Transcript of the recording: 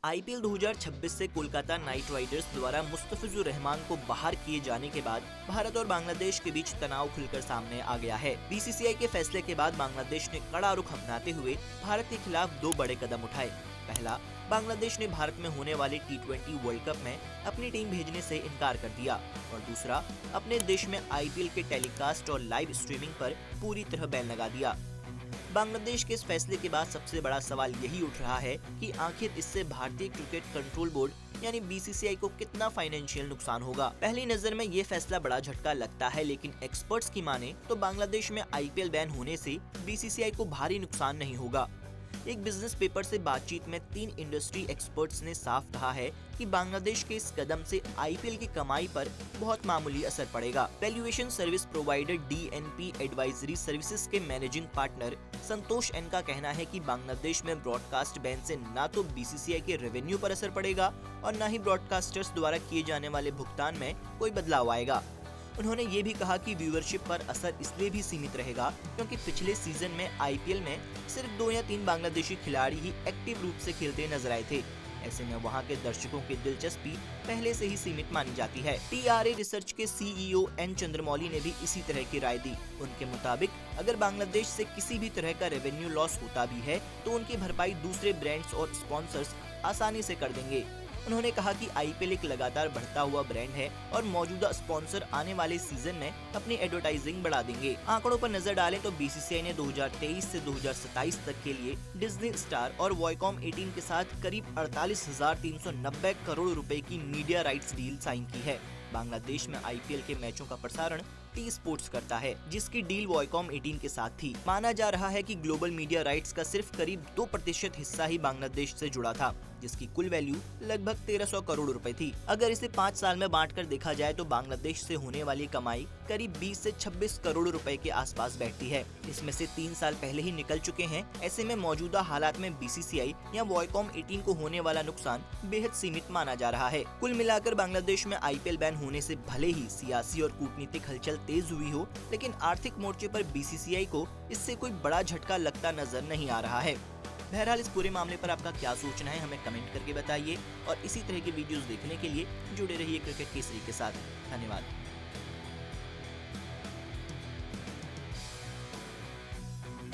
IPL 2026 से Kolkata night Riders द्वारा मुस्तफिजुर रहमान को बाहर किए जाने के बाद भारत और बांग्लादेश के बीच तनाव खुलकर सामने आ गया है। बीसीसीआई के फैसले के बाद बांग्लादेश ने कड़ा रुख अपनाते हुए भारत के खिलाफ 2 बड़े कदम उठाए। पहला, बांग्लादेश ने भारत में होने वाले T20 वर्ल्ड कप में अपनी टीम भेजने से इनकार कर दिया और दूसरा, अपने देश में आईपीएल के टेलीकास्ट और लाइव स्ट्रीमिंग पर पूरी तरह बैन लगा दिया। बांग्लादेश के इस फैसले के बाद सबसे बड़ा सवाल यही उठ रहा है कि आखिर इससे भारतीय क्रिकेट कंट्रोल बोर्ड यानी बीसीसीआई को कितना फाइनेंशियल नुकसान होगा। पहली नजर में ये फैसला बड़ा झटका लगता है, लेकिन एक्सपर्ट्स की माने तो बांग्लादेश में आईपीएल बैन होने से बीसीसीआई को भारी नुकसान नहीं होगा। एक बिजनेस पेपर से बातचीत में 3 इंडस्ट्री एक्सपर्ट्स ने साफ कहा है कि बांग्लादेश के इस कदम से आईपीएल की कमाई पर बहुत मामूली असर पड़ेगा। Valuation service provider DNP advisory services के मैनेजिंग पार्टनर संतोष एन का कहना है कि बांग्लादेश में ब्रॉडकास्ट बैन से ना तो बीसीसीआई के रेवेन्यू पर असर पड़ेगा और न ही ब्रॉडकास्टर्स द्वारा किए जाने वाले भुगतान में कोई बदलाव आएगा। उन्होंने ये भी कहा कि व्यूअरशिप पर असर इसलिए भी सीमित रहेगा क्योंकि पिछले सीजन में आईपीएल में सिर्फ 2 या 3 बांग्लादेशी खिलाड़ी ही एक्टिव रूप से खेलते नजर आए थे। ऐसे में वहां के दर्शकों की दिलचस्पी पहले से ही सीमित मानी जाती है। टीआरए रिसर्च के सीईओ एन चंद्रमौली ने भी इसी तरह की राय दी। उनके मुताबिक अगर बांग्लादेश से किसी भी तरह का रेवेन्यू लॉस होता भी है तो उनकी भरपाई दूसरे ब्रांड्स और स्पॉन्सर्स आसानी से कर देंगे। उन्होंने कहा कि आईपीएल एक लगातार बढ़ता हुआ ब्रांड है और मौजूदा स्पॉन्सर आने वाले सीजन में अपनी एडवर्टाइजिंग बढ़ा देंगे। आंकड़ों पर नजर डालें तो बीसीसीआई ने 2023 से 2027 तक के लिए डिज्नी स्टार और वॉयकॉम 18 के साथ करीब 48,390 करोड़ रुपए की मीडिया राइट्स डील साइन की है। बांग्लादेश में आईपीएल के मैचों का प्रसारण टी स्पोर्ट्स करता है, जिसकी डील वॉयकॉम 18 के साथ थी। माना जा रहा है कि ग्लोबल मीडिया राइट्स का सिर्फ करीब 2% हिस्सा ही बांग्लादेश से जुड़ा था, जिसकी कुल वैल्यू लगभग 1300 करोड़ रुपए थी। अगर इसे 5 साल में बांटकर देखा जाए तो बांग्लादेश से होने वाली कमाई करीब 20 से 26 करोड़ रुपए के आसपास बैठती है। इसमें से 3 साल पहले ही निकल चुके हैं। ऐसे में मौजूदा हालात में बीसीसीआई या वॉयकॉम 18 को होने वाला नुकसान बेहद सीमित माना जा रहा है। कुल मिलाकर बांग्लादेश में आईपीएल बैन होने से भले ही सियासी और कूटनीतिक हलचल तेज हुई हो, लेकिन आर्थिक मोर्चे पर बीसीसीआई को इससे कोई बड़ा झटका लगता नजर नहीं आ रहा है। बहरहाल इस पूरे मामले पर आपका क्या सोचना है हमें कमेंट करके बताइए और इसी तरह की वीडियोस देखने के लिए जुड़े रहिए क्रिकेट केसरी के साथ। धन्यवाद।